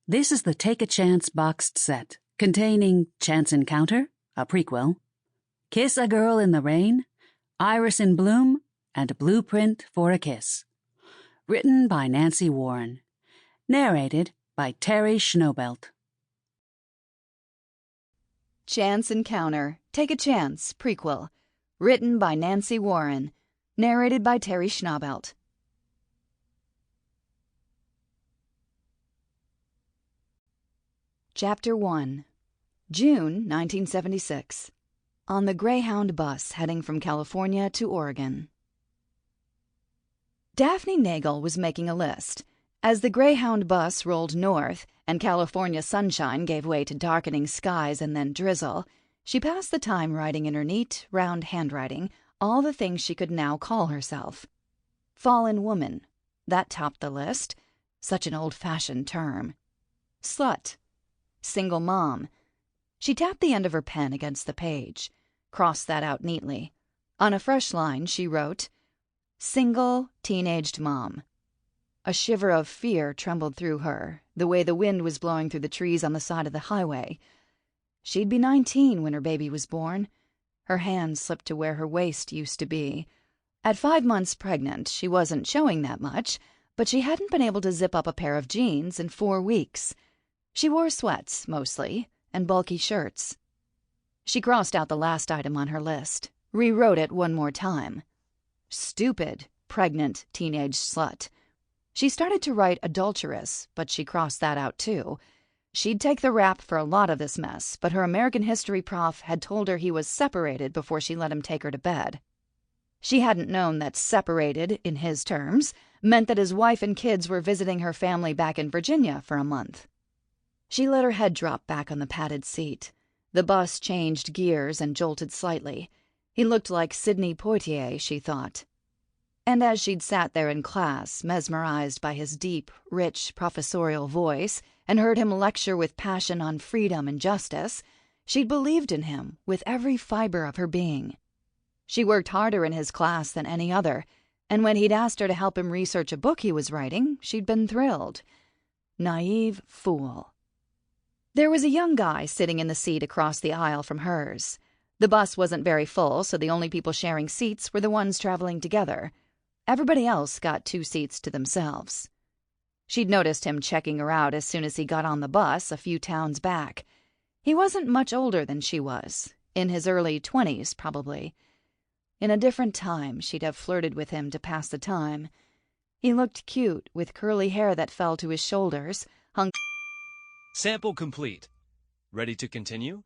This is the Take a Chance boxed set, containing Chance Encounter, a prequel, Kiss a Girl in the Rain, Iris in Bloom, and Blueprint for a Kiss. Written by Nancy Warren. Narrated by Teri Schnaubelt. Chance Encounter, Take a Chance, Prequel. Written by Nancy Warren. Narrated by Teri Schnaubelt. Chapter 1. June 1976. On the Greyhound bus heading from California to Oregon. Daphne Nagel was making a list. As the Greyhound bus rolled north and California sunshine gave way to darkening skies and then drizzle, she passed the time writing in her neat, round handwriting all the things she could now call herself. Fallen woman. That topped the list. Such an old-fashioned term. Slut. Single mom. She tapped the end of her pen against the page, crossed that out neatly. On a fresh line, she wrote, Single, teenaged mom. A shiver of fear trembled through her, the way the wind was blowing through the trees on the side of the highway. She'd be 19 when her baby was born. Her hand slipped to where her waist used to be. At 5 months pregnant, she wasn't showing that much, but she hadn't been able to zip up a pair of jeans in 4 weeks. She wore sweats, mostly, and bulky shirts. She crossed out the last item on her list, rewrote it one more time. Stupid, pregnant, teenage slut. She started to write adulteress, but she crossed that out too. She'd take the rap for a lot of this mess, but her American history prof had told her he was separated before she let him take her to bed. She hadn't known that separated, in his terms, meant that his wife and kids were visiting her family back in Virginia for a month. She let her head drop back on the padded seat. The bus changed gears and jolted slightly. He looked like Sidney Poitier, she thought. And as she'd sat there in class, mesmerized by his deep, rich, professorial voice, and heard him lecture with passion on freedom and justice, she'd believed in him with every fiber of her being. She worked harder in his class than any other, and when he'd asked her to help him research a book he was writing, she'd been thrilled. Naive fool. There was a young guy sitting in the seat across the aisle from hers. The bus wasn't very full, so the only people sharing seats were the ones traveling together. Everybody else got 2 seats to themselves. She'd noticed him checking her out as soon as he got on the bus a few towns back. He wasn't much older than she was, in his early 20s, probably. In a different time, she'd have flirted with him to pass the time. He looked cute, with curly hair that fell to his shoulders, hung... Sample complete. Ready to continue?